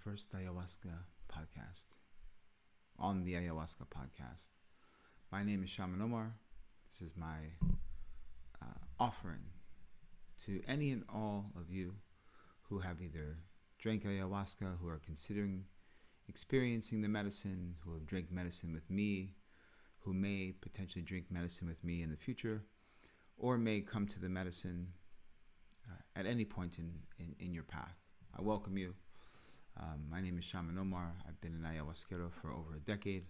first Ayahuasca podcast. On the Ayahuasca Podcast. My name is Shaman Omar. This is my offering to any and all of you who have either drank ayahuasca, who are considering experiencing the medicine, who have drank medicine with me, who may potentially drink medicine with me in the future, or may come to the medicine at any point in your path. I welcome you. My name is Shaman Omar. I've been an Ayahuasquero for over a decade.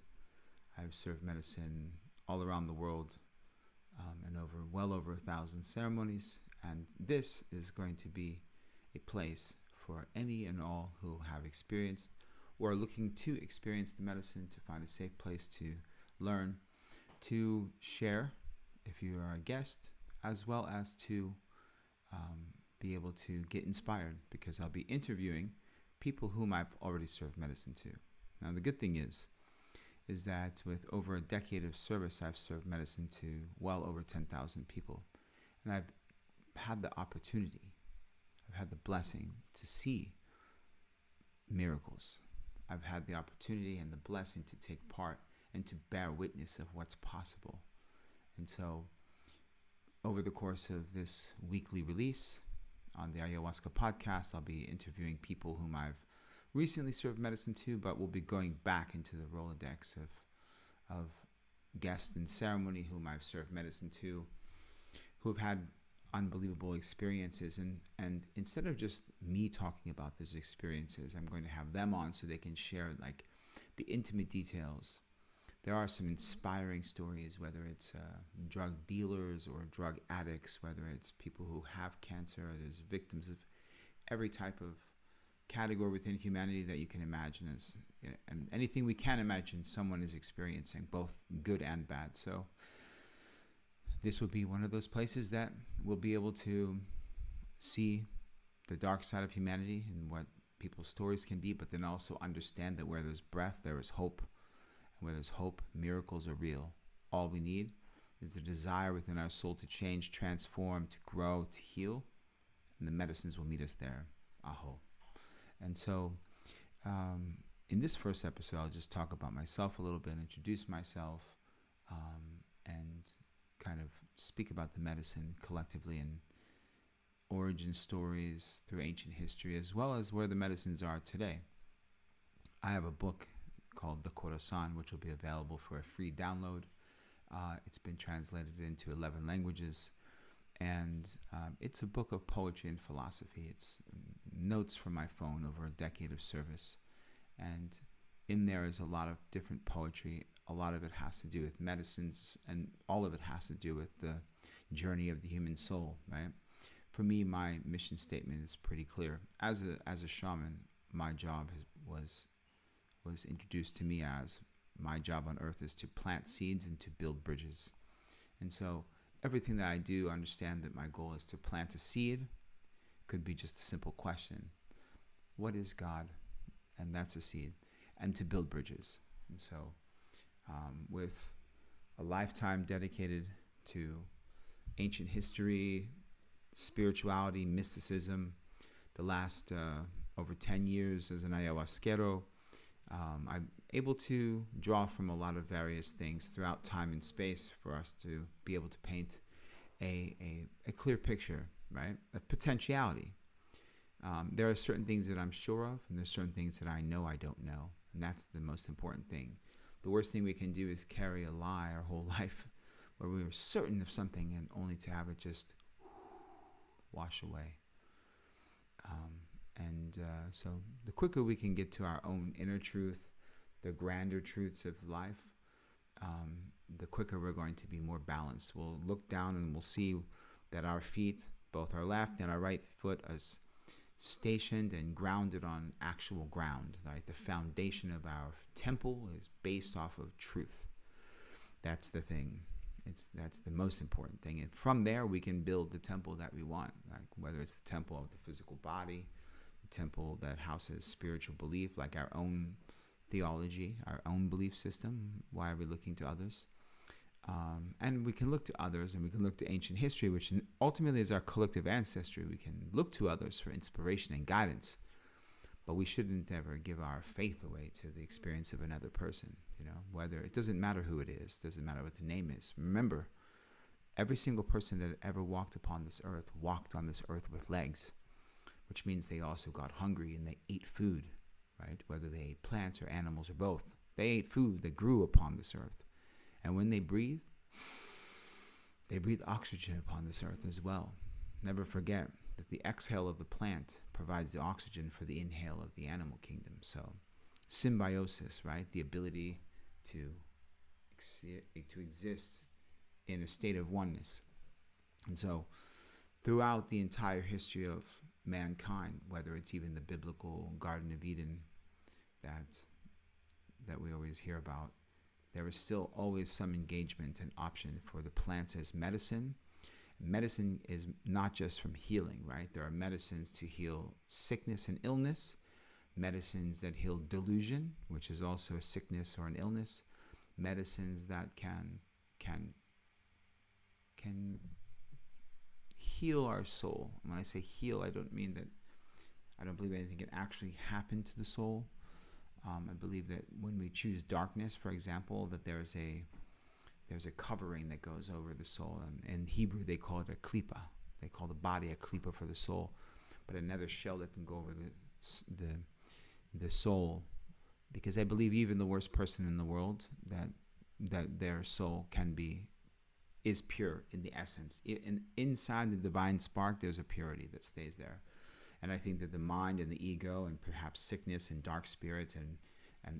I've served medicine all around the world and well over 1,000 ceremonies. And this is going to be a place for any and all who have experienced or are looking to experience the medicine, to find a safe place to learn, to share if you are a guest, as well as to be able to get inspired, because I'll be interviewing people whom I've already served medicine to. Now, the good thing is that with over a decade of service, I've served medicine to well over 10,000 people. And I've had the opportunity, I've had the blessing to see miracles. I've had the opportunity and the blessing to take part and to bear witness of what's possible. And so, over the course of this weekly release on the Ayahuasca Podcast, I'll be interviewing people whom I've recently served medicine to, but we'll be going back into the Rolodex of guests in ceremony whom I've served medicine to, who have had unbelievable experiences. And instead of just me talking about those experiences, I'm going to have them on so they can share like the intimate details. There are some inspiring stories, whether it's drug dealers or drug addicts, whether it's people who have cancer, or there's victims of every type of category within humanity that you can imagine, and anything we can imagine someone is experiencing, both good and bad. So this will be one of those places that we'll be able to see the dark side of humanity and what people's stories can be, but then also understand that where there's breath, there is hope. Where there's hope, miracles are real. All we need is the desire within our soul to change, transform, to grow, to heal, and the medicines will meet us there. Aho. And so, in this first episode, I'll just talk about myself a little bit, introduce myself, and kind of speak about the medicine collectively and origin stories through ancient history, as well as where the medicines are today. I have a book called The Corazon, which will be available for a free download. It's been translated into 11 languages, and it's a book of poetry and philosophy. It's notes from my phone over a decade of service, and in there is a lot of different poetry. A lot of it has to do with medicines, and all of it has to do with the journey of the human soul, right? For me, my mission statement is pretty clear. As a shaman, my job was introduced to me as my job on earth is to plant seeds and to build bridges. And so everything that I do, understand that my goal is to plant a seed. Could be just a simple question. What is God? And that's a seed. And to build bridges. And so with a lifetime dedicated to ancient history, spirituality, mysticism, the last over 10 years as an Ayahuasquero, I'm able to draw from a lot of various things throughout time and space for us to be able to paint a clear picture, right, of potentiality. There are certain things that I'm sure of, and there's certain things that I know I don't know, and that's the most important thing. The worst thing we can do is carry a lie our whole life where we are certain of something and only to have it just wash away. So the quicker we can get to our own inner truth, the grander truths of life, the quicker we're going to be more balanced. We'll look down and we'll see that our feet, both our left and our right foot, is stationed and grounded on actual ground. Right? The foundation of our temple is based off of truth. That's the thing. That's the most important thing. And from there, we can build the temple that we want, like whether it's the temple of the physical body, temple that houses spiritual belief, like our own theology, our own belief system. Why are we looking to others? And we can look to others, and we can look to ancient history, which ultimately is our collective ancestry. We can look to others for inspiration and guidance. But we shouldn't ever give our faith away to the experience of another person. Whether it doesn't matter who it is, doesn't matter what the name is. Remember, every single person that ever walked upon this earth walked on this earth with legs, which means they also got hungry and they ate food, right? Whether they ate plants or animals or both. They ate food that grew upon this earth. And when they breathe oxygen upon this earth as well. Never forget that the exhale of the plant provides the oxygen for the inhale of the animal kingdom. So symbiosis, right? The ability to exist in a state of oneness. And so throughout the entire history of mankind, whether it's even the biblical Garden of Eden that we always hear about, there is still always some engagement and option for the plants as medicine. Medicine is not just from healing, right? There are medicines to heal sickness and illness, medicines that heal delusion, which is also a sickness or an illness, medicines that can heal our soul. When I say heal, I don't mean that I don't believe anything can actually happen to the soul. I believe that when we choose darkness, for example, that there's a covering that goes over the soul. And in Hebrew, they call it a klipa. They call the body a klipa for the soul, but another shell that can go over the soul. Because I believe even the worst person in the world, that their soul is pure in the essence. Inside the divine spark, there's a purity that stays there. And I think that the mind and the ego and perhaps sickness and dark spirits and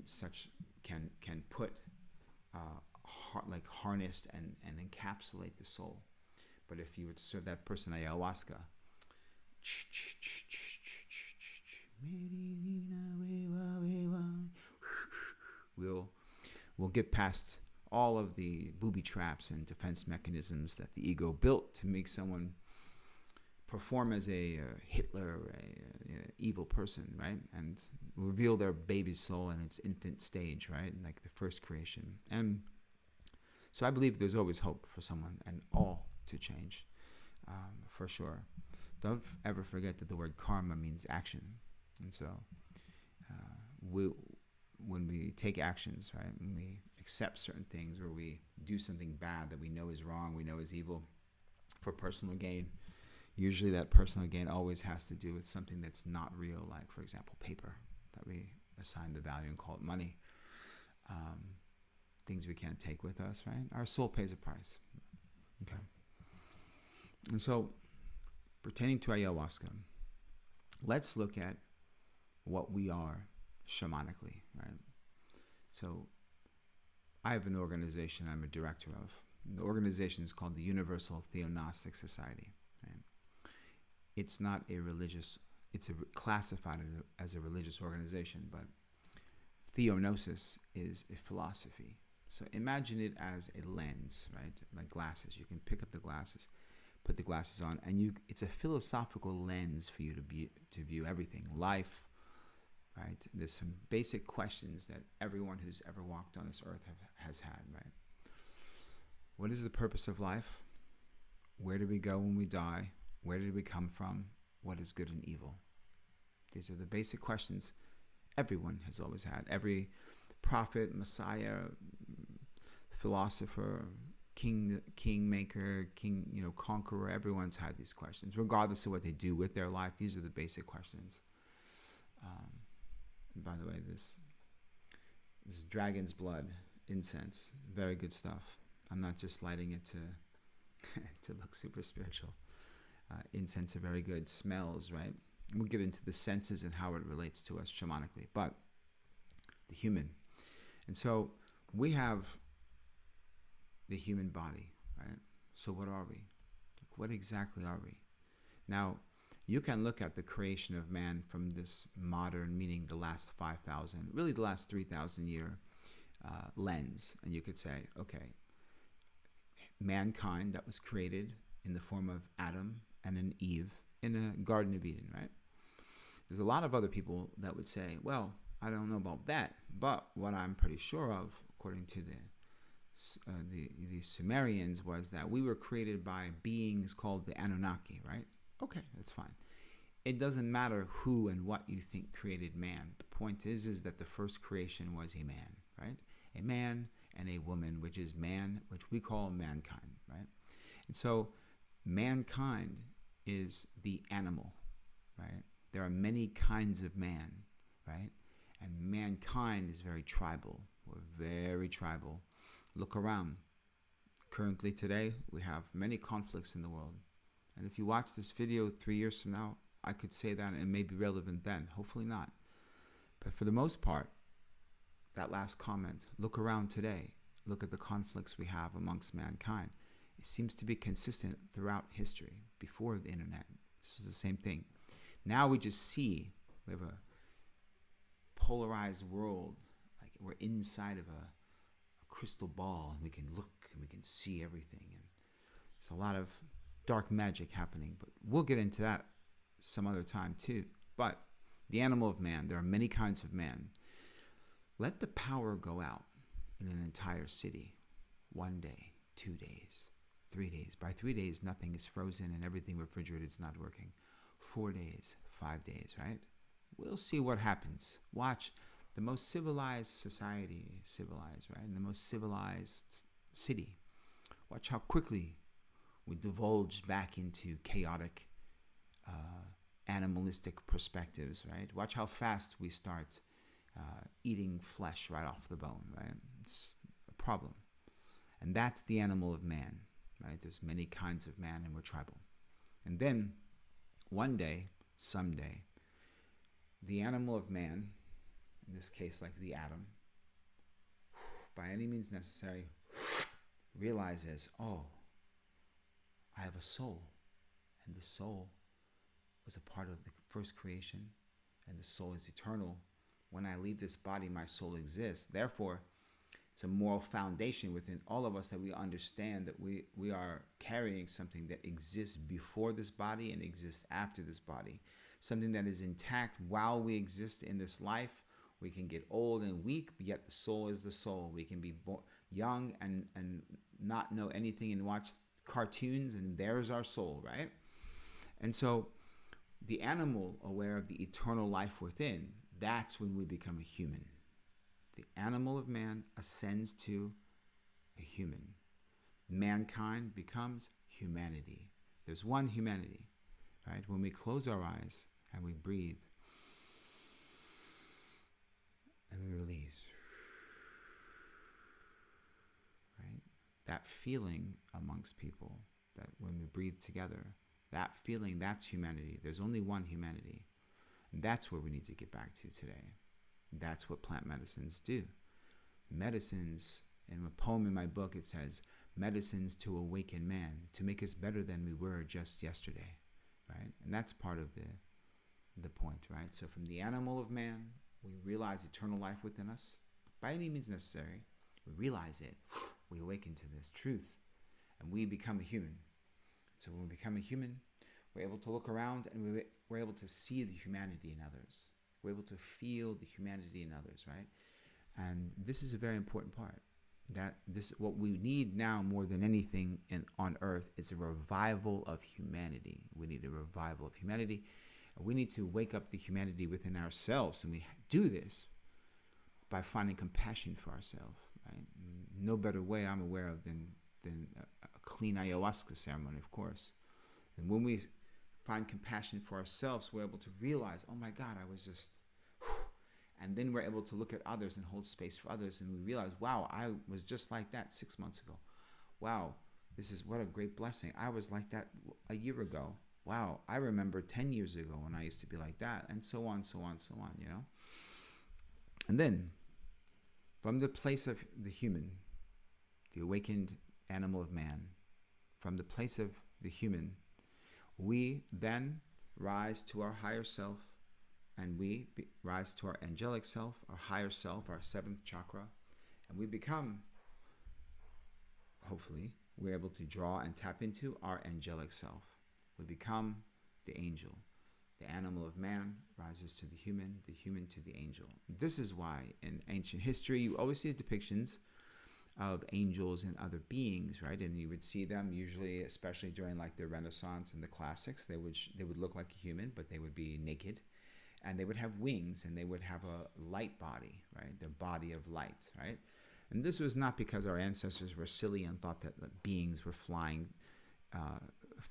such can put harnessed and encapsulate the soul. But if you were to serve that person ayahuasca, we'll get past all of the booby traps and defense mechanisms that the ego built to make someone perform as a Hitler or a evil person, right? And reveal their baby soul in its infant stage, right? Like the first creation. And so I believe there's always hope for someone and all to change, for sure. Don't ever forget that the word karma means action. And so when we take actions, right, when we accept certain things or we do something bad that we know is wrong, we know is evil for personal gain, usually that personal gain always has to do with something that's not real, like, for example, paper, that we assign the value and call it money. Things we can't take with us, right? Our soul pays a price. Okay. And so, pertaining to ayahuasca, let's look at what we are shamanically, right? So, I have an organization I'm a director of. The organization is called the Universal Theognostic Society. Right? It's not a religious, it's classified as a religious organization, but theognosis is a philosophy. So imagine it as a lens, right? Like glasses. You can pick up the glasses, put the glasses on, and it's a philosophical lens for you to view everything. Life, right? There's some basic questions that everyone who's ever walked on this earth has had, right? What is the purpose of life? Where do we go when we die? Where did we come from? What is good and evil? These are the basic questions everyone has always had. Every prophet, messiah, philosopher, kingmaker, conqueror, everyone's had these questions. Regardless of what they do with their life, these are the basic questions. And by the way, this dragon's blood incense, very good stuff. I'm not just lighting it to look super spiritual. Incense are very good. Smells, right? We'll get into the senses and how it relates to us shamanically, but the human. And so we have the human body, right? So what are we? What exactly are we? Now, you can look at the creation of man from this modern, meaning the last 5,000, really the last 3,000 year lens. And you could say, okay, mankind that was created in the form of Adam and an Eve in the Garden of Eden, right? There's a lot of other people that would say, well, I don't know about that, but what I'm pretty sure of, according to the Sumerians, was that we were created by beings called the Anunnaki, right? Okay, that's fine. it doesn't matter who and what you think created man. The point is that the first creation was a man, right? A man and a woman, which is man, which we call mankind, right? And so mankind is the animal, right? There are many kinds of man, right? And mankind is very tribal. We're very tribal. Look around. Currently today, we have many conflicts in the world. And if you watch this video 3 years from now, I could say that and it may be relevant then. Hopefully not. But for the most part, that last comment, look around today. Look at the conflicts we have amongst mankind. It seems to be consistent throughout history. Before the internet, this was the same thing. Now we just see, we have a polarized world. Like we're inside of a crystal ball and we can look and we can see everything. And there's a lot of dark magic happening, but we'll get into that some other time too. But the animal of man, there are many kinds of man. Let the power go out in an entire city. 1 day, 2 days, 3 days. By 3 days, nothing is frozen and everything refrigerated is not working. 4 days, 5 days, right? We'll see what happens. Watch the most civilized society, civilized, right? And the most civilized city. Watch how quickly we divulge back into chaotic, animalistic perspectives, right? Watch how fast we start eating flesh right off the bone, right? It's a problem. And that's the animal of man, right? There's many kinds of man and we're tribal. And then one day, someday, the animal of man, in this case like the atom, by any means necessary, realizes, oh, I have a soul. And the soul was a part of the first creation, and the soul is eternal. When I leave this body, my soul exists. Therefore, it's a moral foundation within all of us that we understand that we are carrying something that exists before this body and exists after this body. Something that is intact while we exist in this life. We can get old and weak, but yet the soul is the soul. We can be young and not know anything and watch cartoons, and there's our soul, right? And so the animal, aware of the eternal life within, that's when we become a human. The animal of man ascends to a human. Mankind becomes humanity. There's one humanity, right? When we close our eyes and we breathe and we release, right? That feeling amongst people, that when we breathe together, that feeling, that's humanity. There's only one humanity. And that's where we need to get back to today. That's what plant medicines do. Medicines, in a poem in my book, it says, medicines to awaken man, to make us better than we were just yesterday, right? And that's part of the point, right? So from the animal of man, we realize eternal life within us. By any means necessary, we realize it. We awaken to this truth, and we become a human. So when we become a human, we're able to look around and we're able to see the humanity in others. We're able to feel the humanity in others, right? And this is a very important part. What we need now more than anything on earth is a revival of humanity. We need a revival of humanity. We need to wake up the humanity within ourselves, and we do this by finding compassion for ourselves, right? No better way I'm aware of than a clean ayahuasca ceremony, of course. And when we find compassion for ourselves, we're able to realize, oh my God, I was just, and then we're able to look at others and hold space for others, and we realize, wow, I was just like that 6 months ago. Wow, this is what a great blessing. I was like that a year ago. Wow, I remember 10 years ago when I used to be like that, and so on, so on, so on, you know? And then, from the place of the human, the awakened animal of man, from the place of the human, we then rise to our higher self, and we rise to our angelic self, our higher self, our seventh chakra, and we become, hopefully, we're able to draw and tap into our angelic self. We become the angel. The animal of man rises to the human to the angel. This is why in ancient history you always see depictions of angels and other beings, right? And you would see them usually, especially during like the Renaissance and the classics, they would look like a human, but they would be naked, and they would have wings, and they would have a light body, right? Their body of light, right? And this was not because our ancestors were silly and thought that the beings were flying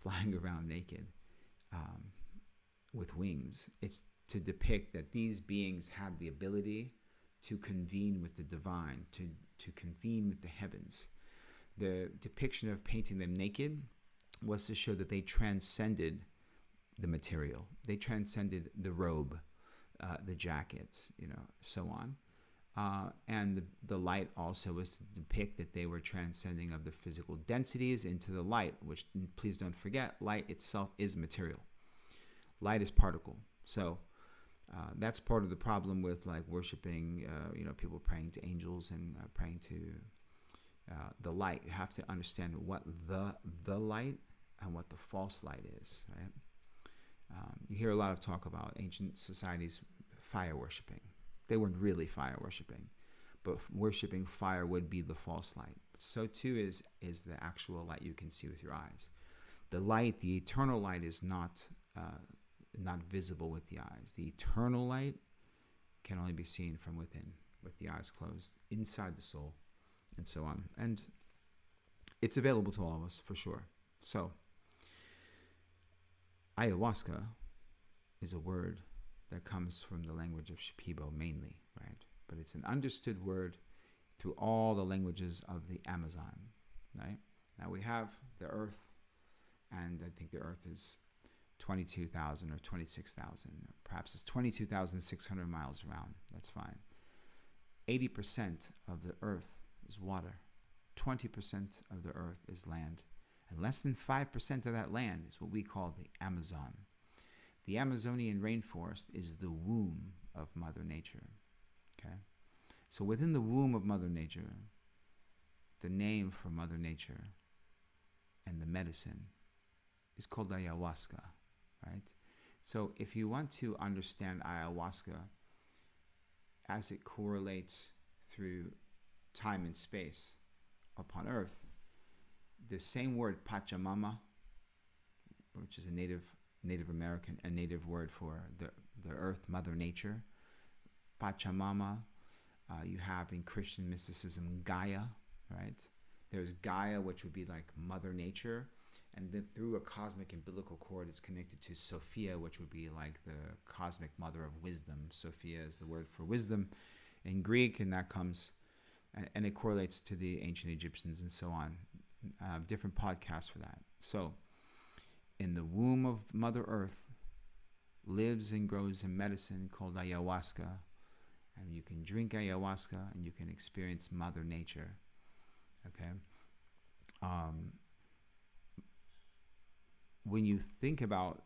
around naked with wings. It's to depict that these beings had the ability to convene with the divine, to convene with the heavens. The depiction of painting them naked was to show that they transcended the material. They transcended the robe, the jackets, so on. And the light also was to depict that they were transcending of the physical densities into the light, which, please don't forget, light itself is material. Light is particle. So that's part of the problem with like worshiping, people praying to angels and praying to the light. You have to understand what the light and what the false light is, right? You hear a lot of talk about ancient societies fire worshiping. They weren't really fire worshiping, but worshiping fire would be the false light. But so too is the actual light you can see with your eyes. The light, the eternal light, is not visible with the eyes. The eternal light can only be seen from within, with the eyes closed, inside the soul, and so on. And it's available to all of us, for sure. So, ayahuasca is a word that comes from the language of Shipibo mainly, right? But it's an understood word through all the languages of the Amazon, right? Now we have the earth, and I think the earth is 22,000 or 26,000. Perhaps it's 22,600 miles around. That's fine. 80% of the earth is water. 20% of the earth is land. And less than 5% of that land is what we call the Amazon. The Amazonian rainforest is the womb of Mother Nature. Okay? So within the womb of Mother Nature, the name for Mother Nature and the medicine is called ayahuasca, right? So if you want to understand ayahuasca as it correlates through time and space upon Earth, the same word Pachamama, which is a Native American, a native word for the earth, Mother Nature. Pachamama, you have in Christian mysticism Gaia, right? There's Gaia, which would be like Mother Nature, and then through a cosmic umbilical cord, it's connected to Sophia, which would be like the cosmic mother of wisdom. Sophia is the word for wisdom in Greek, and that comes, and it correlates to the ancient Egyptians and so on. Different podcasts for that. So, in the womb of Mother Earth lives and grows a medicine called ayahuasca, and you can drink ayahuasca and you can experience Mother Nature. Okay. When you think about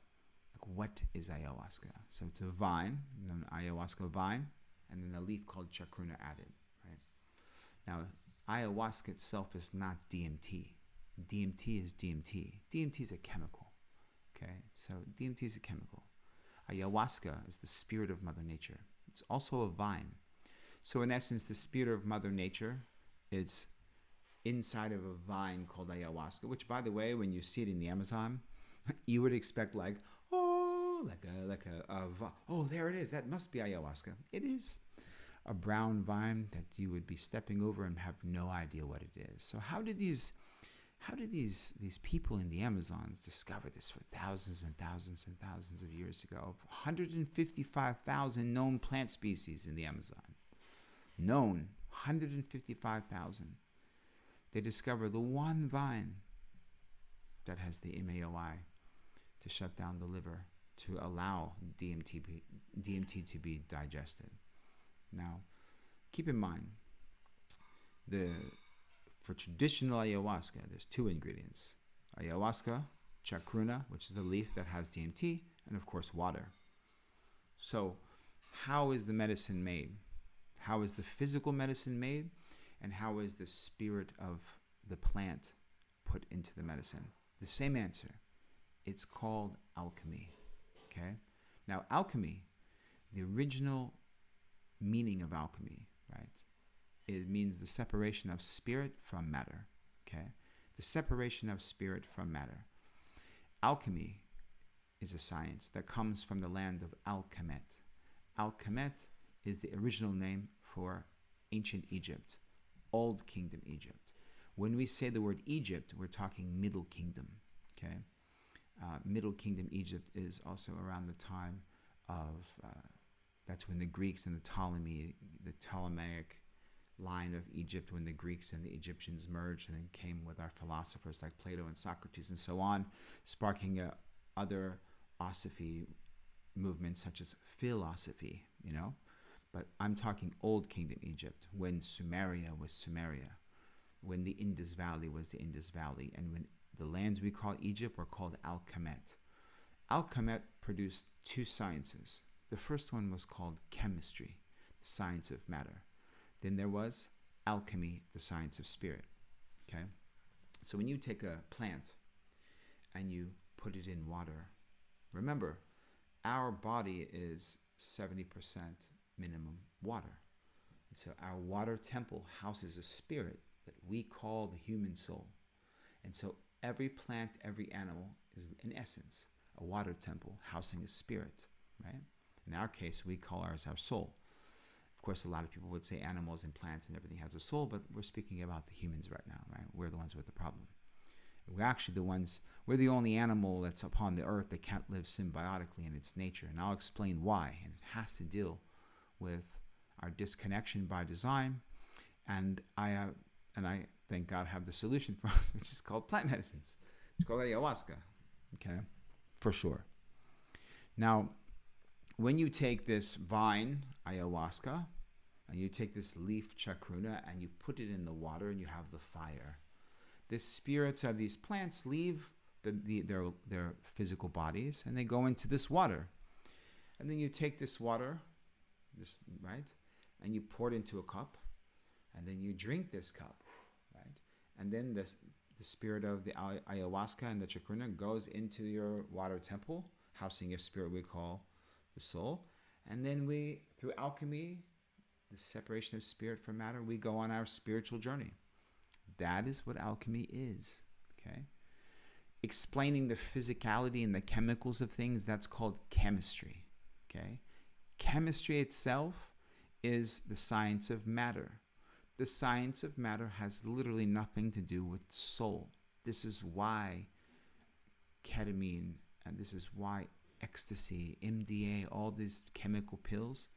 what is ayahuasca, so it's a vine, an ayahuasca vine, and then a leaf called chacruna added. Right. Now, ayahuasca itself is not DMT. DMT is DMT. DMT is a chemical. Okay, so DMT is a chemical. Ayahuasca is the spirit of Mother Nature. It's also a vine. So in essence, the spirit of Mother Nature is inside of a vine called ayahuasca, which, by the way, when you see it in the Amazon, you would expect oh, there it is. That must be ayahuasca. It is a brown vine that you would be stepping over and have no idea what it is. So how did these people in the Amazons discover this for thousands and thousands and thousands of years ago? 155,000 known plant species in the Amazon. Known, 155,000. They discover the one vine that has the MAOI to shut down the liver, to allow DMT to be digested. Now, keep in mind, for traditional ayahuasca, there's two ingredients. Ayahuasca, chacruna, which is the leaf that has DMT, and of course water. So how is the medicine made? How is the physical medicine made? And how is the spirit of the plant put into the medicine? The same answer. It's called alchemy. Okay? Now, alchemy, the original meaning of alchemy, right, it means the separation of spirit from matter. Okay? The separation of spirit from matter. Alchemy is a science that comes from the land of Al-Kemet. Al-Kemet is the original name for ancient Egypt, Old Kingdom Egypt. When we say the word Egypt, we're talking Middle Kingdom. Okay? Middle Kingdom Egypt is also around the time of, that's when the Greeks and the Ptolemaic line of Egypt, when the Greeks and the Egyptians merged and then came with our philosophers like Plato and Socrates and so on, sparking other osophy movements such as philosophy, But I'm talking Old Kingdom Egypt, when Sumeria was Sumeria, when the Indus Valley was the Indus Valley, and when the lands we call Egypt were called Al-Kemet. Al-Kemet produced two sciences. The first one was called chemistry, the science of matter. Then there was alchemy, the science of spirit. Okay? So when you take a plant and you put it in water, remember, our body is 70% minimum water. And so our water temple houses a spirit that we call the human soul. And so every plant, every animal is, in essence, a water temple housing a spirit, right? In our case, we call ours our soul. Of course, a lot of people would say animals and plants and everything has a soul, but we're speaking about the humans right now, right? We're the ones with the problem. We're actually we're the only animal that's upon the earth that can't live symbiotically in its nature. And I'll explain why. And it has to deal with our disconnection by design. And I thank God, have the solution for us, which is called plant medicines. It's called ayahuasca, okay? For sure. Now, when you take this vine, ayahuasca, and you take this leaf, chacruna, and you put it in the water and you have the fire, the spirits of these plants leave their physical bodies and they go into this water. And then you take this water, right, and you pour it into a cup, and then you drink this cup, right? And then the spirit of the ayahuasca and the chacruna goes into your water temple, housing a spirit we call the soul. And then we, through alchemy, the separation of spirit from matter, we go on our spiritual journey. That is what alchemy is, okay? Explaining the physicality and the chemicals of things, that's called chemistry, okay? Chemistry itself is the science of matter. The science of matter has literally nothing to do with soul. This is why ketamine, and this is why ecstasy, MDA, all these chemical pills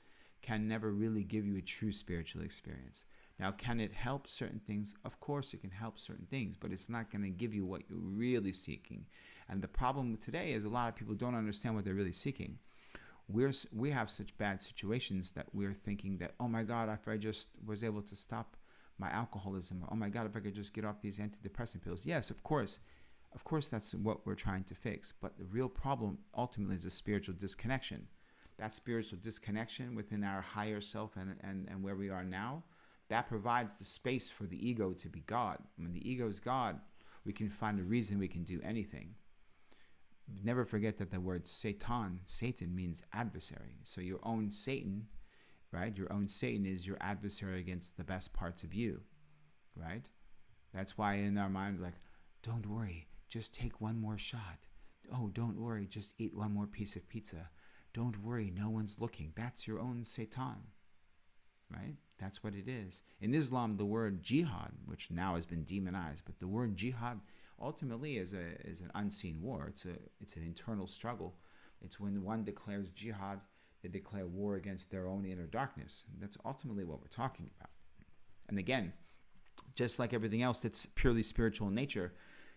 can never really give you a true spiritual experience. Now, can it help certain things? Of course it can help certain things, but it's not going to give you what you're really seeking. And the problem today is a lot of people don't understand what they're really seeking. We have such bad situations that we're thinking that, oh my God, if I just was able to stop my alcoholism, or oh my God, if I could just get off these antidepressant pills. Yes, of course that's what we're trying to fix. But the real problem ultimately is a spiritual disconnection. That spiritual disconnection within our higher self and where we are now, that provides the space for the ego to be God. When the ego is God, we can find a reason we can do anything. Never forget that the word Satan means adversary. So your own Satan, right? Your own Satan is your adversary against the best parts of you, right? That's why in our mind, like, don't worry, just take one more shot. Oh, don't worry, just eat one more piece of pizza. Don't worry, no one's looking. That's your own Satan, right? That's what it is. In Islam, the word jihad, which now has been demonized, but the word jihad ultimately is an unseen war. It's an internal struggle. It's when one declares jihad, they declare war against their own inner darkness. That's ultimately what we're talking about. And again, just like everything else that's purely spiritual in nature,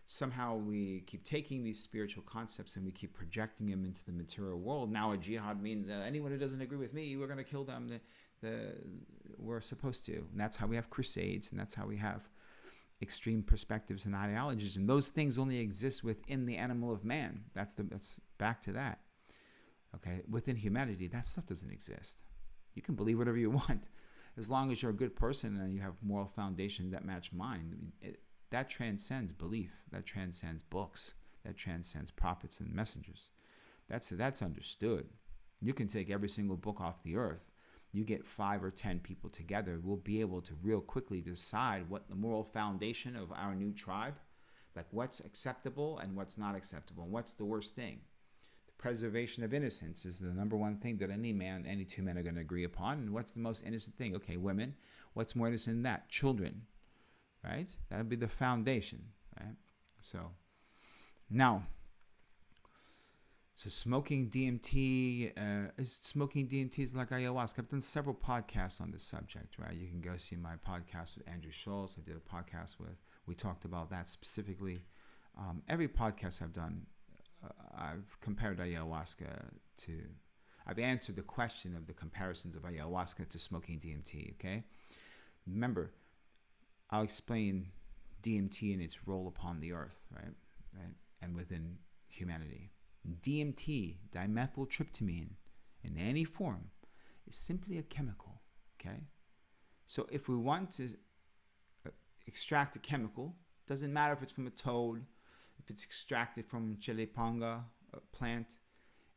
somehow we keep taking these spiritual concepts and we keep projecting them into the material world. Now a jihad means anyone who doesn't agree with me, we're going to kill them. We're supposed to. And that's how we have crusades, and that's how we have extreme perspectives and ideologies. And those things only exist within the animal of man. That's back to that. Okay, within humanity, that stuff doesn't exist. You can believe whatever you want, as long as you're a good person and you have moral foundation that match mine. That transcends belief. That transcends books. That transcends prophets and messengers. That's understood. You can take every single book off the earth. you get 5 or 10 people together, we'll be able to real quickly decide what the moral foundation of our new tribe, like what's acceptable and what's not acceptable, and what's the worst thing. The preservation of innocence is the number one thing that any two men are going to agree upon. And what's the most innocent thing? Okay, women. What's more innocent than that? Children, right? That would be the foundation, right? So now, smoking DMT is like ayahuasca. I've done several podcasts on this subject, right? You can go see my podcast with Andrew Schultz. I did a podcast we talked about that specifically. Every podcast I've done, I've compared ayahuasca I've answered the question of the comparisons of ayahuasca to smoking DMT, okay? Remember, I'll explain DMT and its role upon the earth, right? And within humanity. DMT, dimethyltryptamine, in any form, is simply a chemical, okay? So if we want to extract a chemical, doesn't matter if it's from a toad, if it's extracted from chilipanga plant,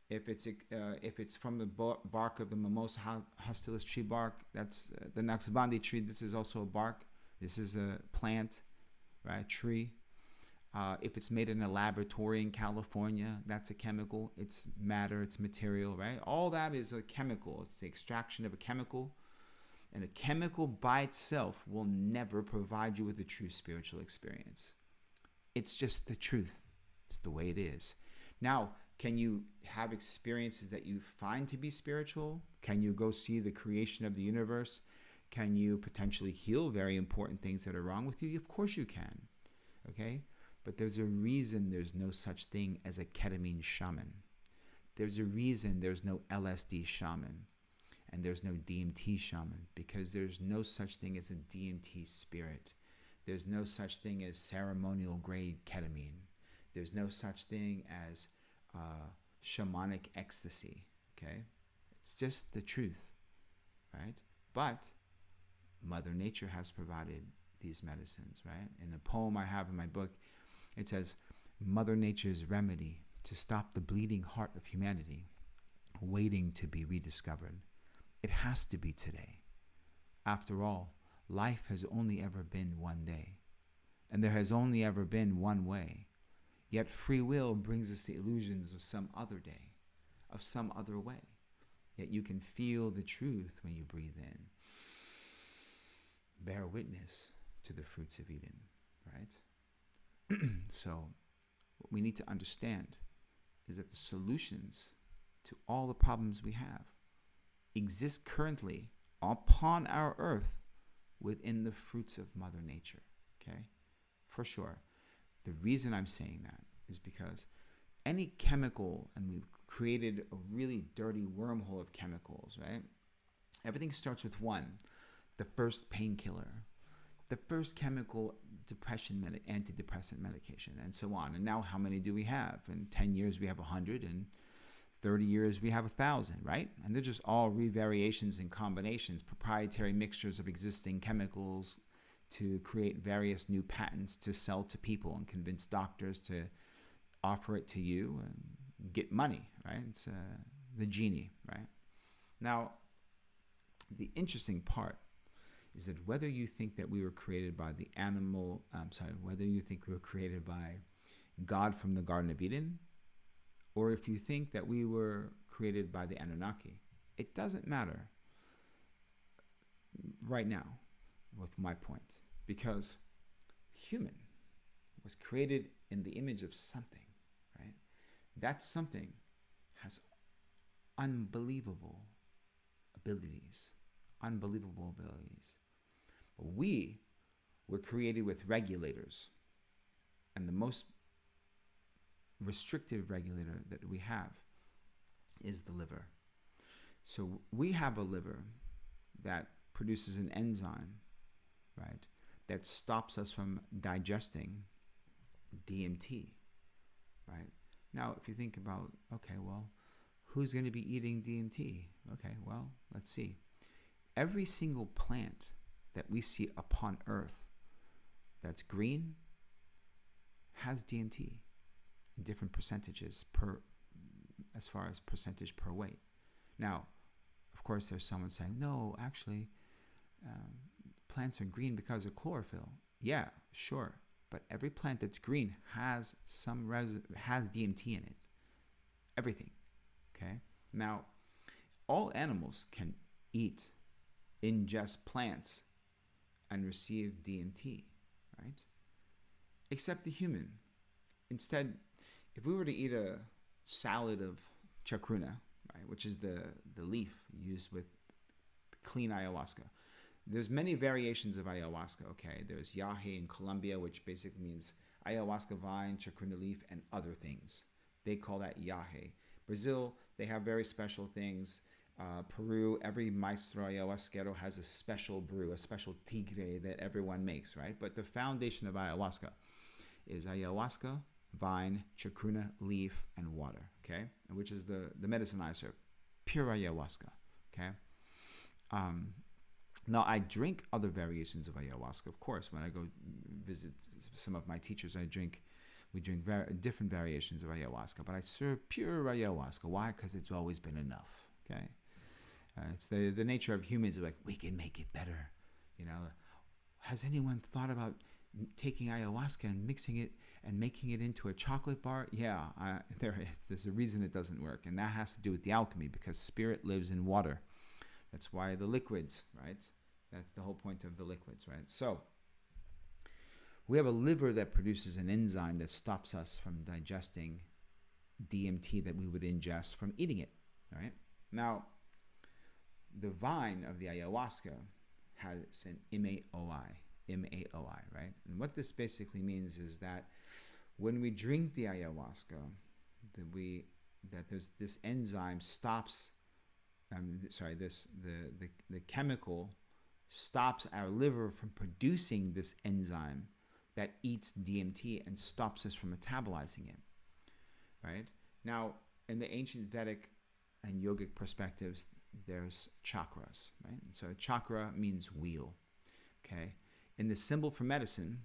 if it's from the bark of the Mimosa hostilis tree bark, that's the Naxabandi tree. This is also a bark. This is a plant, right? Tree. If it's made in a laboratory in California, that's a chemical. It's matter, it's material, right? All that is a chemical. It's the extraction of a chemical. And a chemical by itself will never provide you with a true spiritual experience. It's just the truth. It's the way it is. Now, can you have experiences that you find to be spiritual? Can you go see the creation of the universe? Can you potentially heal very important things that are wrong with you? Of course you can, okay? But there's a reason there's no such thing as a ketamine shaman. There's a reason there's no LSD shaman and there's no DMT shaman, because there's no such thing as a DMT spirit. There's no such thing as ceremonial grade ketamine. There's no such thing as shamanic ecstasy, okay? It's just the truth, right? But Mother Nature has provided these medicines, right? In the poem I have in my book, it says, Mother Nature's remedy to stop the bleeding heart of humanity, waiting to be rediscovered. It has to be today. After all, life has only ever been one day, and there has only ever been one way. Yet free will brings us the illusions of some other day, of some other way. Yet you can feel the truth when you breathe in. Bear witness to the fruits of Eden, right? So what we need to understand is that the solutions to all the problems we have exist currently upon our earth within the fruits of Mother Nature, okay? For sure. The reason I'm saying that is because any chemical, and we've created a really dirty wormhole of chemicals, right? Everything starts with one, the first painkiller, the first chemical antidepressant medication, and so on. And now how many do we have? In 10 years, we have 100, and 30 years, we have 1,000, right? And they're just all revariations and combinations, proprietary mixtures of existing chemicals to create various new patents to sell to people and convince doctors to offer it to you and get money, right? It's the genie, right? Now, the interesting part is that whether you think that we were created by whether you think we were created by God from the Garden of Eden, or if you think that we were created by the Anunnaki, it doesn't matter right now with my point, because human was created in the image of something, right? That something has unbelievable abilities. But we were created with regulators, and the most restrictive regulator that we have is the liver. So we have a liver that produces an enzyme, right, that stops us from digesting DMT, right? Now, if you think about, okay, well, who's going to be eating DMT? Okay, well, let's see. Every single plant that we see upon Earth that's green has DMT in different percentages as far as percentage per weight. Now, Of course, there's someone saying, no, actually, plants are green because of chlorophyll. Yeah, sure. But every plant that's green has has DMT in it. Everything. Okay? Now, all animals can ingest plants and receive DMT, right? Except the human. Instead, if we were to eat a salad of chacruna, right, which is the leaf used with clean ayahuasca, there's many variations of ayahuasca, okay? There's yahe in Colombia, which basically means ayahuasca vine, chacruna leaf, and other things. They call that yahe. Brazil, they have very special things. Peru, every Maestro Ayahuasquero has a special brew, a special tigre that everyone makes, right? But the foundation of ayahuasca is ayahuasca, vine, chacruna, leaf, and water, okay? Which is the medicine I serve, pure ayahuasca, okay? Now, I drink other variations of ayahuasca, of course. When I go visit some of my teachers, we drink different variations of ayahuasca, but I serve pure ayahuasca. Why? Because it's always been enough, okay? It's the nature of humans, like, we can make it better, you know? Has anyone thought about taking ayahuasca and mixing it and making it into a chocolate bar? Yeah, there's a reason it doesn't work, and that has to do with the alchemy, because spirit lives in water. That's why the liquids, right? That's the whole point of the liquids, right? So we have a liver that produces an enzyme that stops us from digesting DMT that we would ingest from eating it, right? Now, the vine of the ayahuasca has an MAOI, right? And what this basically means is that when we drink the ayahuasca, that there's this enzyme stops. The chemical stops our liver from producing this enzyme that eats DMT and stops us from metabolizing it, right? Now, in the ancient Vedic and yogic perspectives, there's chakras, right? And so chakra means wheel, okay? In the symbol for medicine,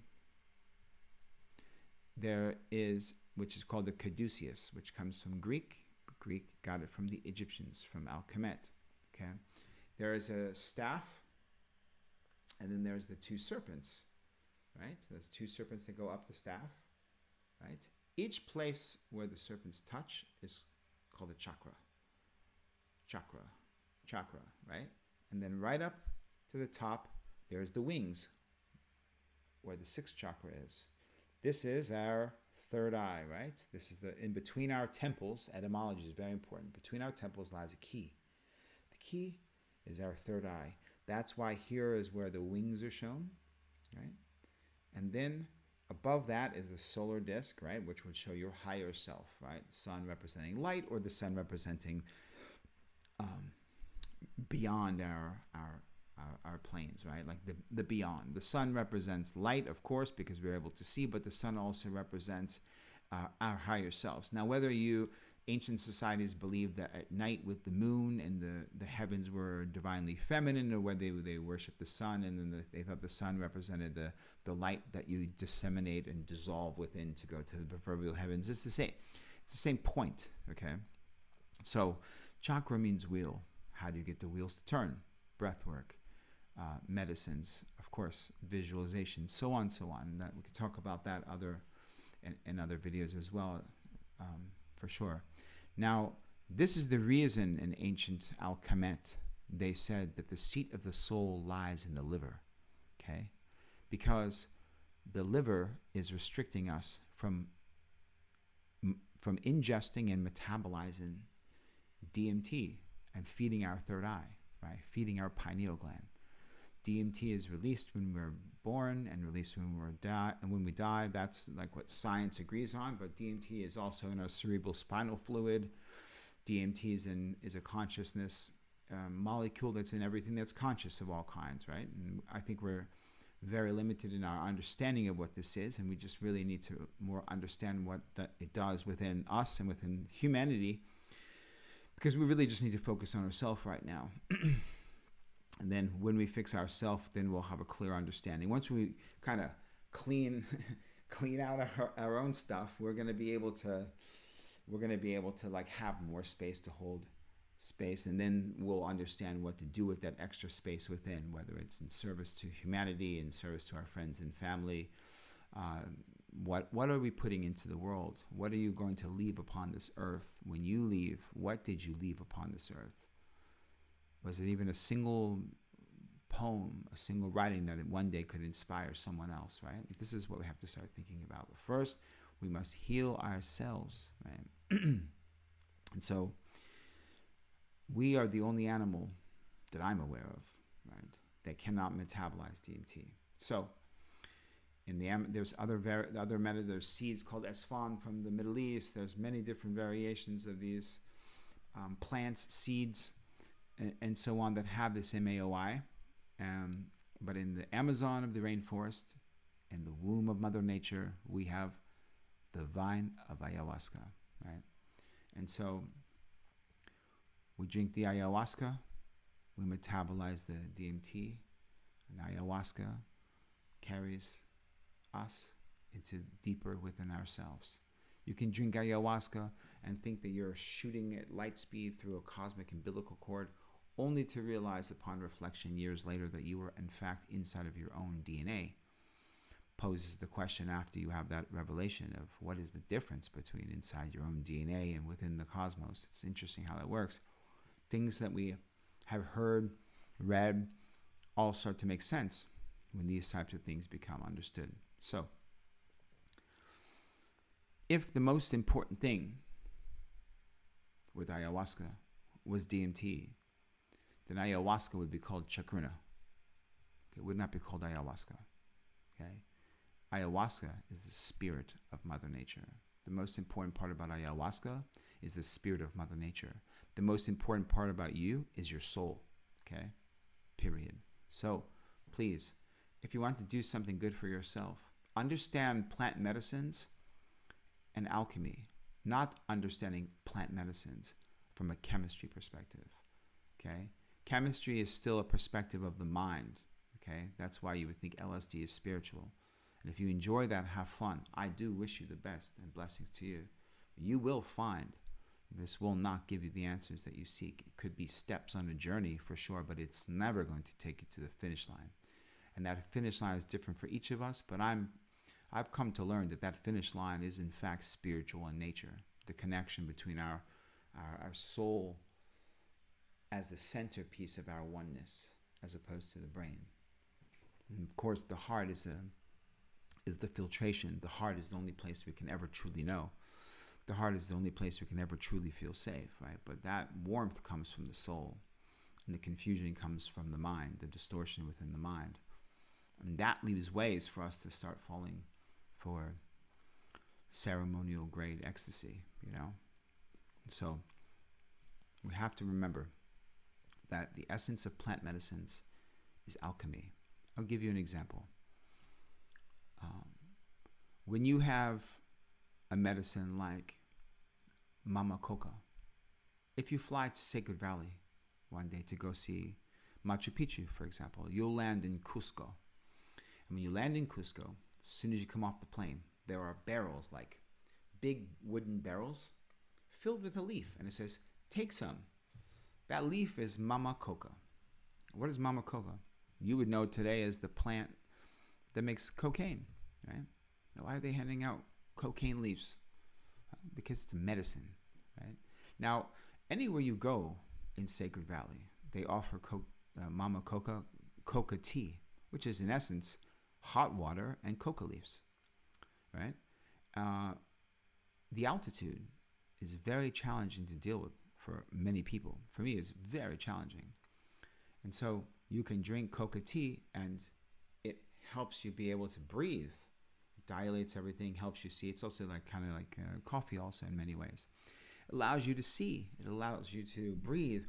there is, which is called the caduceus, which comes from Greek. Greek got it from the Egyptians, from Alchemet, okay? There is a staff, and then there's the two serpents, right? So there's two serpents that go up the staff, right? Each place where the serpents touch is called a chakra, right? And then right up to the top, there's the wings, where the sixth chakra is. This is our third eye, right? This is in between our temples. Etymology is very important. Between our temples lies a key. The key is our third eye. That's why here is where the wings are shown, right? And then above that is the solar disk, right? Which would show your higher self, right? The sun representing light, or the sun representing beyond our planes, right? Like the beyond. The sun represents light, of course, because we're able to see, but the sun also represents our higher selves. Now, whether ancient societies believed that at night with the moon and the heavens were divinely feminine, or whether they worshiped the sun and then they thought the sun represented the light that you disseminate and dissolve within to go to the proverbial heavens, it's the same. It's the same point, okay? So chakra means wheel. How do you get the wheels to turn? Breath work, medicines, of course, visualization, so on. That we could talk about that in other videos as well, for sure. Now, this is the reason in ancient Alchemet they said that the seat of the soul lies in the liver, okay? Because the liver is restricting us from ingesting and metabolizing DMT and feeding our third eye, right? Feeding our pineal gland. DMT is released when we're born and released when we die. That's like what science agrees on. But DMT is also in our cerebral spinal fluid. DMT is a consciousness molecule that's in everything that's conscious of all kinds, right? And I think we're very limited in our understanding of what this is, and we just really need to more understand what it does within us and within humanity, because we really just need to focus on ourselves right now. And then when we fix ourselves, then we'll have a clear understanding. Once we kind of clean out our own stuff, we're going to be able to like have more space to hold space, and then we'll understand what to do with that extra space within, whether it's in service to humanity, in service to our friends and family. What are we putting into the world? What are you going to leave upon this earth? When you leave, what did you leave upon this earth? Was it even a single poem, a single writing that one day could inspire someone else, right? This is what we have to start thinking about. But first, we must heal ourselves, right? And so we are the only animal that I'm aware of, right, that cannot metabolize DMT. So there's there's seeds called esfand from the Middle East. There's many different variations of these plants, seeds, and so on that have this MAOI. But in the Amazon of the rainforest, in the womb of Mother Nature, we have the vine of ayahuasca, right? And so we drink the ayahuasca, we metabolize the DMT, and ayahuasca carries us into deeper within ourselves. You can drink ayahuasca and think that you're shooting at light speed through a cosmic umbilical cord, only to realize upon reflection years later that you were in fact inside of your own DNA. Poses the question after you have that revelation of what is the difference between inside your own DNA and within the cosmos. It's interesting how that works. Things that we have heard, read, all start to make sense when these types of things become understood. So, if the most important thing with ayahuasca was DMT, then ayahuasca would be called chacruna. It would not be called ayahuasca. Okay? Ayahuasca is the spirit of Mother Nature. The most important part about ayahuasca is the spirit of Mother Nature. The most important part about you is your soul. Okay? Period. So, please, if you want to do something good for yourself, understand plant medicines and alchemy, not understanding plant medicines from a chemistry perspective. Okay? Chemistry is still a perspective of the mind. Okay? That's why you would think LSD is spiritual. And if you enjoy that, have fun. I do wish you the best and blessings to you. You will find this will not give you the answers that you seek. It could be steps on a journey for sure, but it's never going to take you to the finish line. And that finish line is different for each of us, but I've come to learn that finish line is in fact spiritual in nature. The connection between our soul as the centerpiece of our oneness, as opposed to the brain. And of course, the heart is the filtration. The heart is the only place we can ever truly know. The heart is the only place we can ever truly feel safe, right? But that warmth comes from the soul, and the confusion comes from the mind, the distortion within the mind. And that leaves ways for us to start falling for ceremonial grade ecstasy, you know? So we have to remember that the essence of plant medicines is alchemy. I'll give you an example. When you have a medicine like Mama Coca, if you fly to Sacred Valley one day to go see Machu Picchu, for example, you'll land in Cusco. And when you land in Cusco, as soon as you come off the plane, there are barrels, like big wooden barrels, filled with a leaf. And it says, take some. That leaf is Mama Coca. What is Mama Coca? You would know today as the plant that makes cocaine, right? Now, why are they handing out cocaine leaves? Because it's a medicine, right? Now, anywhere you go in Sacred Valley, they offer Mama Coca, coca tea, which is in essence hot water and coca leaves, right? The altitude is very challenging to deal with for many people. For me, it's very challenging. And so you can drink coca tea and it helps you be able to breathe. It dilates everything, helps you see. It's also like kind of like coffee also in many ways. It allows you to see. It allows you to breathe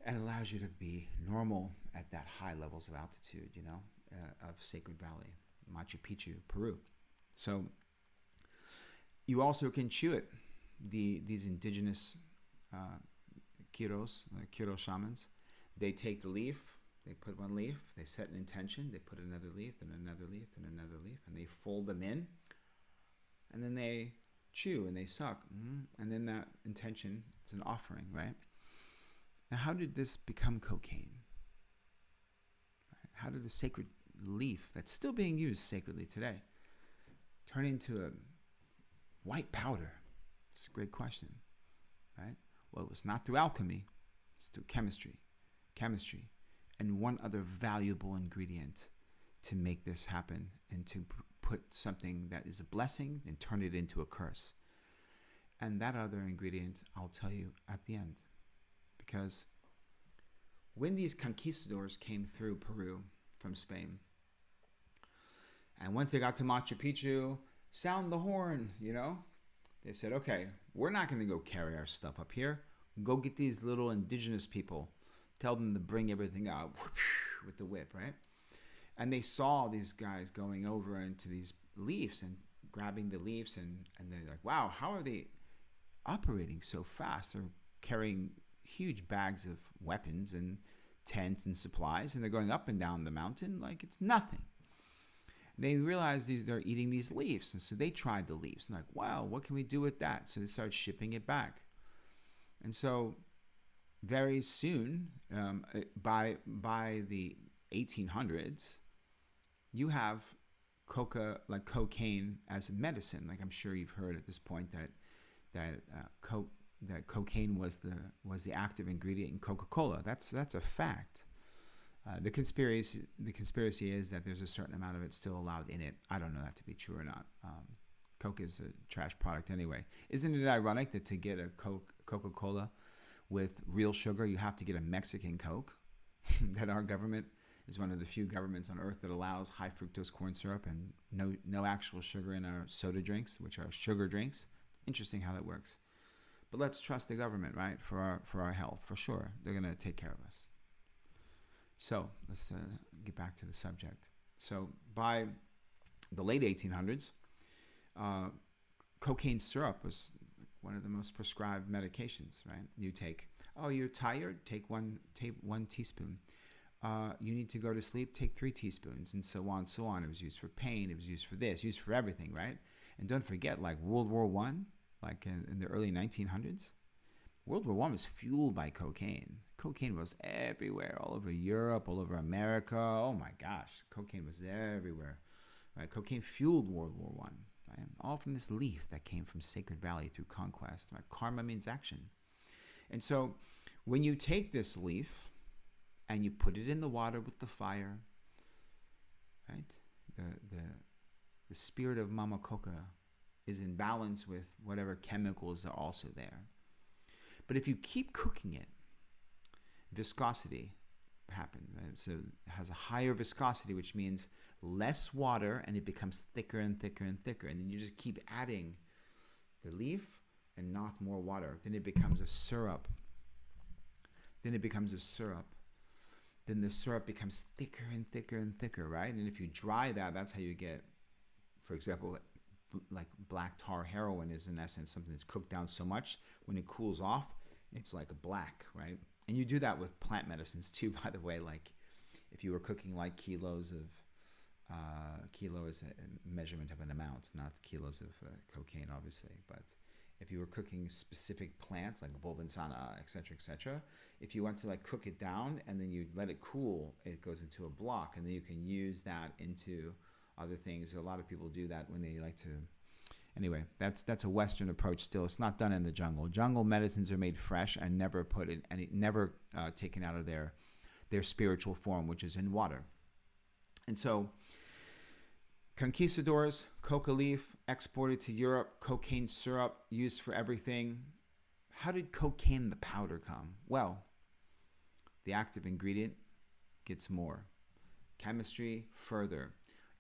and allows you to be normal at that high levels of altitude, you know, of Sacred Valley, Machu Picchu, Peru. So you also can chew it. These indigenous Quiro shamans, they take the leaf, they put one leaf, they set an intention, they put another leaf, then another leaf, then another leaf, and they fold them in, and then they chew and they suck, and then that intention, it's an offering, right? Now, how did this become cocaine? How did the sacred leaf that's still being used sacredly today turn into a white powder? It's a great question, right? Well, it was not through alchemy. It's through chemistry, and one other valuable ingredient to make this happen and to put something that is a blessing and turn it into a curse. And that other ingredient, I'll tell you at the end. Because when these conquistadors came through Peru from Spain, and once they got to Machu Picchu, sound the horn, they said, okay, we're not going to go carry our stuff up here. Go get these little indigenous people. Tell them to bring everything out with the whip, right? And they saw these guys going over into these leaves and grabbing the leaves, and they're like, wow, how are they operating so fast? They're carrying huge bags of weapons and tents and supplies, and they're going up and down the mountain like it's nothing. They realized they're eating these leaves, and so they tried the leaves. And like, wow, what can we do with that? So they started shipping it back. And so very soon, by the 1800s, you have cocaine as a medicine. Like I'm sure you've heard at this point that cocaine was the active ingredient in Coca-Cola. That's a fact. The conspiracy is that there's a certain amount of it still allowed in it. I don't know that to be true or not. Coke is a trash product anyway. Isn't it ironic that to get a Coca-Cola with real sugar, you have to get a Mexican Coke? That our government is one of the few governments on earth that allows high fructose corn syrup and no actual sugar in our soda drinks, which are sugar drinks. Interesting how that works. But let's trust the government, right? For our health, for sure. They're going to take care of us. So let's get back to the subject. So by the late 1800s, cocaine syrup was one of the most prescribed medications, right? You take, you're tired, take one teaspoon. You need to go to sleep, take 3 teaspoons, and so on, so on. It was used for pain, it was used for this, used for everything, right? And don't forget, like World War I, like in the early 1900s, World War I was fueled by cocaine. Cocaine was everywhere, all over Europe, all over America. Oh my gosh, cocaine was everywhere. Right? Cocaine fueled World War I. Right? All from this leaf that came from Sacred Valley through conquest. Right? Karma means action. And so when you take this leaf and you put it in the water with the fire, right? The spirit of Mama Coca is in balance with whatever chemicals are also there. But if you keep cooking it, viscosity happens. Right? So it has a higher viscosity, which means less water, and it becomes thicker and thicker and thicker. And then you just keep adding the leaf and not more water. Then it becomes a syrup. Then the syrup becomes thicker and thicker and thicker, right? And if you dry that, that's how you get, for example, like black tar heroin is in essence something that's cooked down so much, when it cools off, it's like a black, right? And you do that with plant medicines too, by the way. Like if you were cooking like kilos of, kilo is a measurement of an amount, not kilos of cocaine, obviously. But if you were cooking specific plants like bulbansana, etc., if you want to like cook it down and then you let it cool, it goes into a block, and then you can use that into other things. A lot of people do that when they like to. Anyway, that's a Western approach. Still, it's not done in the jungle. Jungle medicines are made fresh and never put in, and never taken out of their spiritual form, which is in water. And so, conquistadors, coca leaf exported to Europe, cocaine syrup used for everything. How did cocaine, the powder, come? Well, the active ingredient gets more. Chemistry further.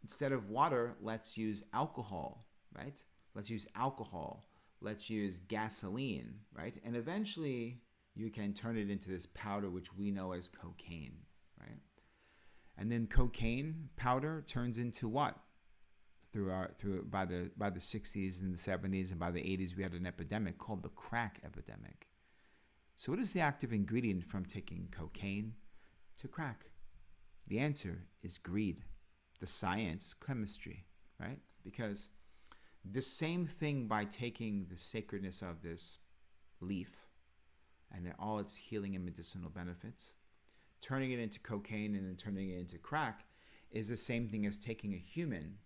Instead of water, let's use alcohol, right? Let's use alcohol. Let's use gasoline, right? And eventually you can turn it into this powder, which we know as cocaine, right? And then cocaine powder turns into what? By the 60s and the 70s and by the 80s, we had an epidemic called the crack epidemic. So what is the active ingredient from taking cocaine to crack? The answer is greed. The science, chemistry, right? Because the same thing, by taking the sacredness of this leaf, and all its healing and medicinal benefits. Turning it into cocaine and then turning it into crack is the same thing as taking a human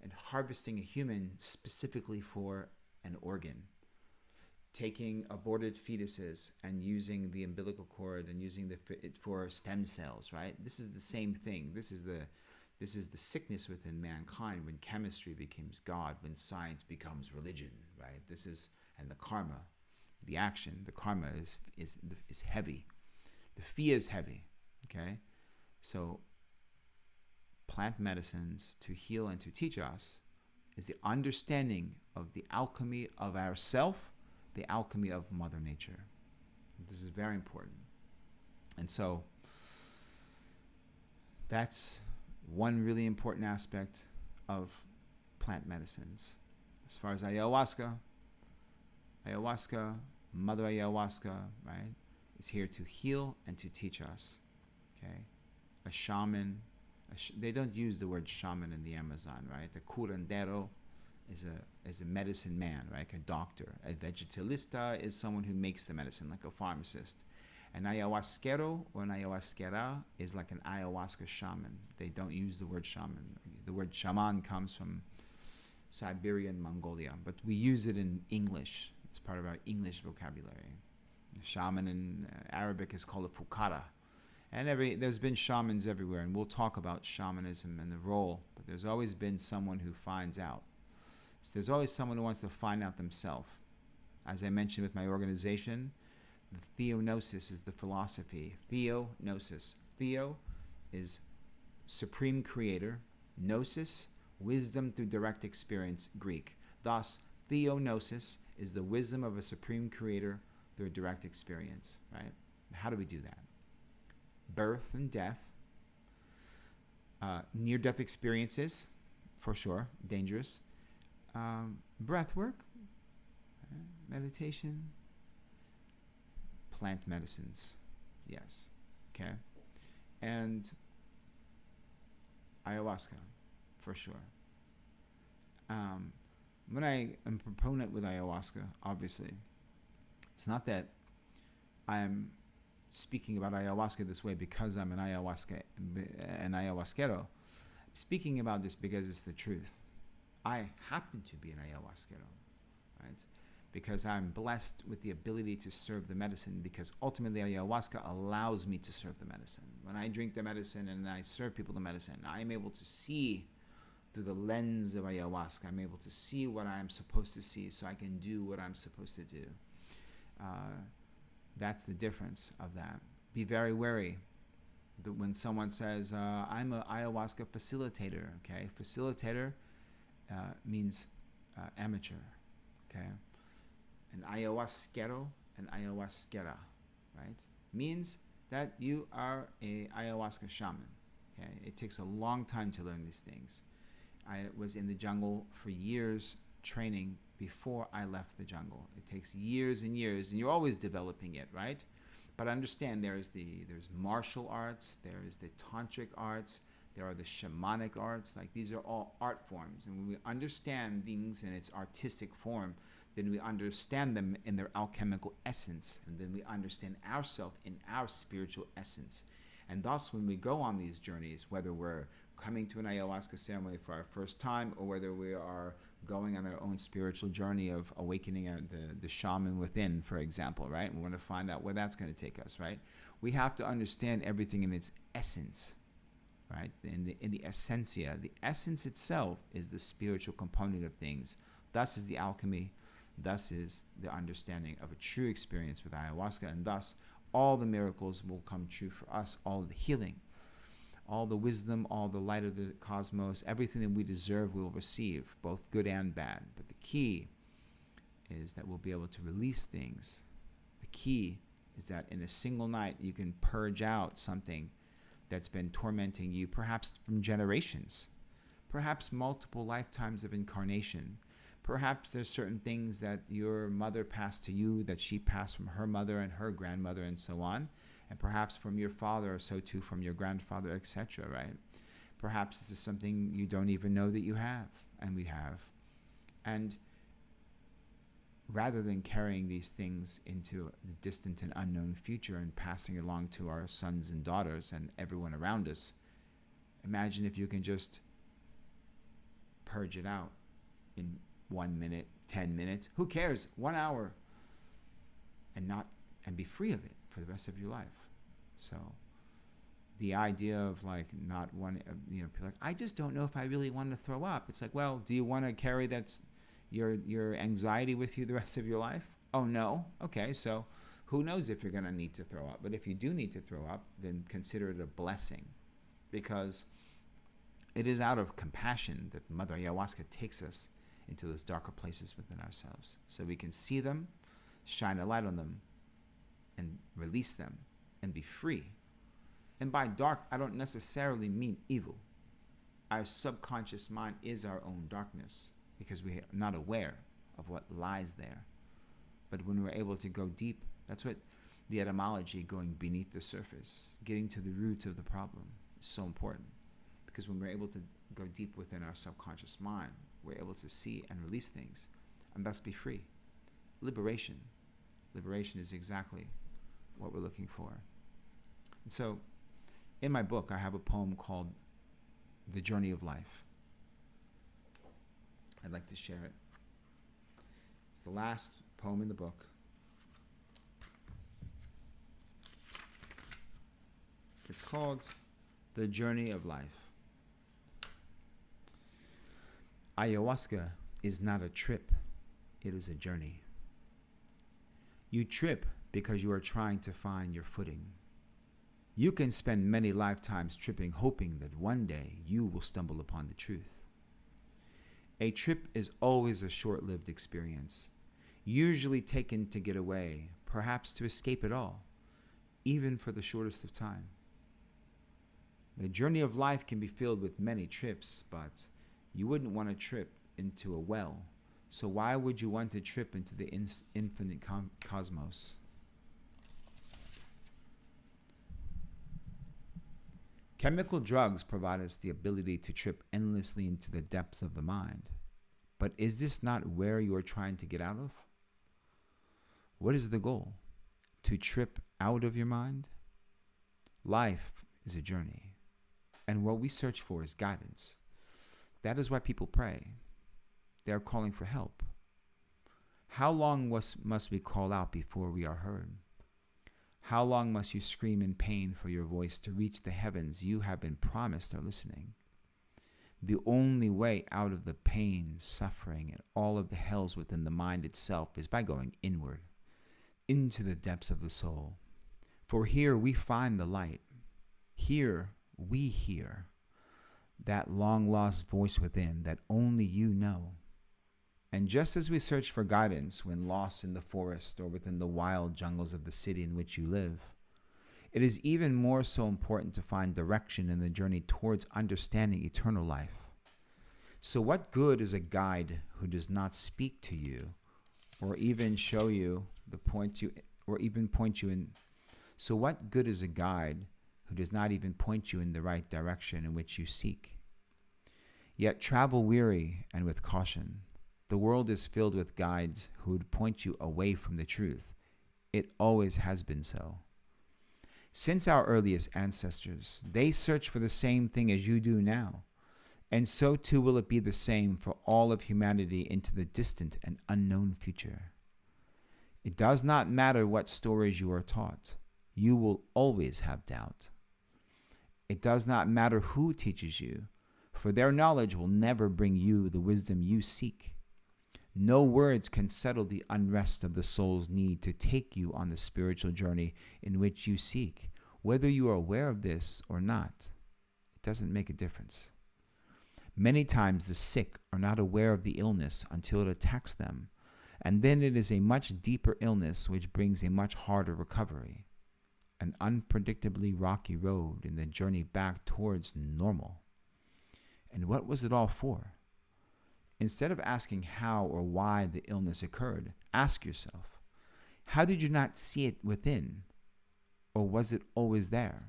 and harvesting a human specifically for an organ. Taking aborted fetuses and using the umbilical cord and using it for stem cells, right? This is the same thing. This is the sickness within mankind when chemistry becomes God, when science becomes religion, right? And the karma, the action, the karma is heavy. The fee is heavy, okay? So plant medicines to heal and to teach us is the understanding of the alchemy of ourself, the alchemy of Mother Nature. This is very important. And so that's one really important aspect of plant medicines. As far as ayahuasca, Mother Ayahuasca, right, is here to heal and to teach us. Okay, a shaman. They don't use the word shaman in the Amazon, right? The curandero is a medicine man, right? A doctor. A vegetalista is someone who makes the medicine, like a pharmacist. An ayahuasquero or an ayahuasquera is like an ayahuasca shaman. They don't use the word shaman. The word shaman comes from Siberia and Mongolia, but we use it in English. It's part of our English vocabulary. Shaman in Arabic is called a fukara. And there's been shamans everywhere, and we'll talk about shamanism and the role, but there's always been someone who finds out. So there's always someone who wants to find out themselves. As I mentioned with my organization, the theognosis is the philosophy. Theognosis. Theo is supreme creator. Gnosis, wisdom through direct experience, Greek. Thus, theognosis is the wisdom of a supreme creator through direct experience, right? How do we do that? Birth and death, near-death experiences, for sure, dangerous. Breath work, meditation, plant medicines, yes, okay, and ayahuasca, for sure. When I am a proponent with ayahuasca, obviously, it's not that I'm speaking about ayahuasca this way because I'm an ayahuasquero. I'm speaking about this because it's the truth. I happen to be an ayahuasquero, right? Because I'm blessed with the ability to serve the medicine, because ultimately ayahuasca allows me to serve the medicine. When I drink the medicine and I serve people the medicine, I'm able to see through the lens of ayahuasca. I'm able to see what I'm supposed to see so I can do what I'm supposed to do. That's the difference of that. Be very wary when someone says, I'm an ayahuasca facilitator, okay? Facilitator means amateur, okay? An ayahuasquero, an ayahuasquera, right? Means that you are a ayahuasca shaman, okay? It takes a long time to learn these things. I was in the jungle for years training before I left the jungle. It takes years and years, and you're always developing it, right? But understand there's martial arts, there's the tantric arts, there are the shamanic arts. Like, these are all art forms, and when we understand things in its artistic form, then we understand them in their alchemical essence, and then we understand ourselves in our spiritual essence. And thus, when we go on these journeys, whether we're coming to an ayahuasca ceremony for our first time, or whether we are going on our own spiritual journey of awakening the shaman within, for example, right? And we want to find out where that's going to take us, right? We have to understand everything in its essence, right? In the essentia. The essence itself is the spiritual component of things. Thus is the alchemy. Thus is the understanding of a true experience with ayahuasca. And thus, all the miracles will come true for us, all the healing, all the wisdom, all the light of the cosmos, everything that we deserve we will receive, both good and bad. But the key is that we'll be able to release things. The key is that in a single night you can purge out something that's been tormenting you, perhaps from generations, perhaps multiple lifetimes of incarnation. Perhaps there's certain things that your mother passed to you that she passed from her mother and her grandmother and so on. And perhaps from your father, or so too from your grandfather, etc., right? Perhaps this is something you don't even know that you have, and we have. And rather than carrying these things into the distant and unknown future and passing it along to our sons and daughters and everyone around us, imagine if you can just purge it out in 1 minute, 10 minutes, who cares, 1 hour, and be free of it for the rest of your life. So the idea of like not wanting, people like, I just don't know if I really want to throw up. It's like, well, do you want to carry your anxiety with you the rest of your life? Oh no. Okay, so who knows if you're going to need to throw up? But if you do need to throw up, then consider it a blessing, because it is out of compassion that Mother Ayahuasca takes us into those darker places within ourselves, so we can see them, shine a light on them, and release them, and be free. And by dark, I don't necessarily mean evil. Our subconscious mind is our own darkness, because we are not aware of what lies there. But when we're able to go deep, that's what the etymology, going beneath the surface, getting to the root of the problem, is so important. Because when we're able to go deep within our subconscious mind, we're able to see and release things, and thus be free. Liberation. Liberation is exactly what we're looking for. And so, in my book, I have a poem called The Journey of Life. I'd like to share it. It's the last poem in the book. It's called The Journey of Life. Ayahuasca is not a trip, it is a journey. You trip because you are trying to find your footing. You can spend many lifetimes tripping, hoping that one day you will stumble upon the truth. A trip is always a short-lived experience, usually taken to get away, perhaps to escape it all, even for the shortest of time. The journey of life can be filled with many trips, but you wouldn't want to trip into a well, so why would you want to trip into the infinite cosmos? Chemical drugs provide us the ability to trip endlessly into the depths of the mind. But is this not where you are trying to get out of? What is the goal? To trip out of your mind? Life is a journey, and what we search for is guidance. That is why people pray. They are calling for help. How long must we call out before we are heard? How long must you scream in pain for your voice to reach the heavens you have been promised are listening? The only way out of the pain, suffering, and all of the hells within the mind itself is by going inward, into the depths of the soul. For here we find the light. Here we hear that long-lost voice within that only you know. And just as we search for guidance when lost in the forest or within the wild jungles of the city in which you live, it is even more so important to find direction in the journey towards understanding eternal life. So what good is a guide who does not speak to you or even show you point you in? So what good is a guide who does not even point you in the right direction in which you seek? Yet travel weary and with caution. The world is filled with guides who would point you away from the truth. It always has been so. Since our earliest ancestors, they search for the same thing as you do now. And so too will it be the same for all of humanity into the distant and unknown future. It does not matter what stories you are taught. You will always have doubt. It does not matter who teaches you, for their knowledge will never bring you the wisdom you seek. No words can settle the unrest of the soul's need to take you on the spiritual journey in which you seek. Whether you are aware of this or not, it doesn't make a difference. Many times the sick are not aware of the illness until it attacks them, and then it is a much deeper illness which brings a much harder recovery. An unpredictably rocky road in the journey back towards normal. And what was it all for? Instead of asking how or why the illness occurred, ask yourself, how did you not see it within? Or was it always there?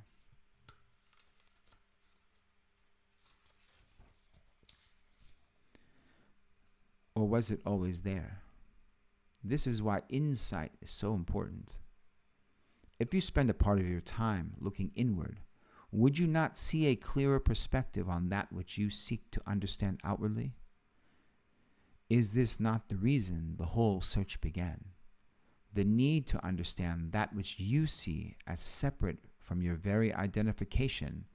Or was it always there? This is why insight is so important. If you spend a part of your time looking inward, would you not see a clearer perspective on that which you seek to understand outwardly? Is this not the reason the whole search began? The need to understand that which you see as separate from your very identification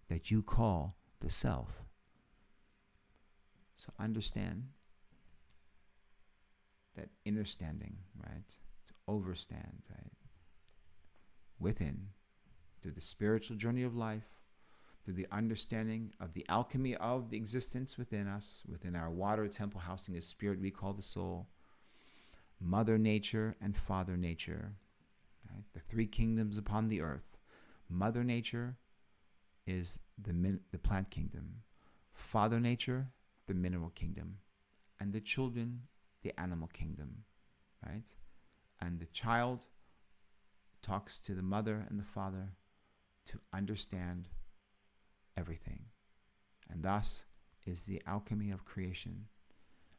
that you call the self. So understand that inner standing, right? To overstand, right? Within, through the spiritual journey of life, through the understanding of the alchemy of the existence within us, within our water temple housing a spirit we call the soul, Mother Nature and Father Nature, right? The three kingdoms upon the earth. Mother Nature is the plant kingdom, Father Nature, the mineral kingdom, and the children, the animal kingdom, right? And the child talks to the mother and the father to understand everything. And thus is the alchemy of creation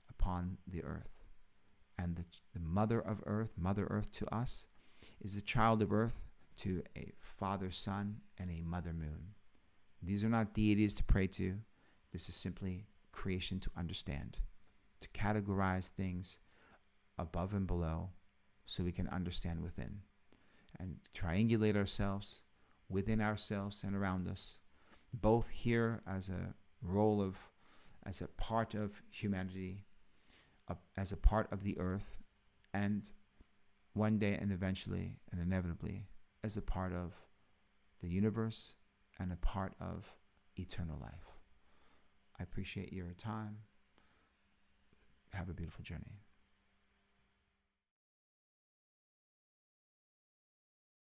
upon the earth. And the mother of earth, Mother Earth to us, is the child of earth to a father sun and a mother moon. These are not deities to pray to. This is simply creation to understand, to categorize things above and below so we can understand within and triangulate ourselves within ourselves and around us, both here as a role of, as a part of humanity, as a part of the earth, and one day and eventually and inevitably as a part of the universe and a part of eternal life. I appreciate your time. Have a beautiful journey.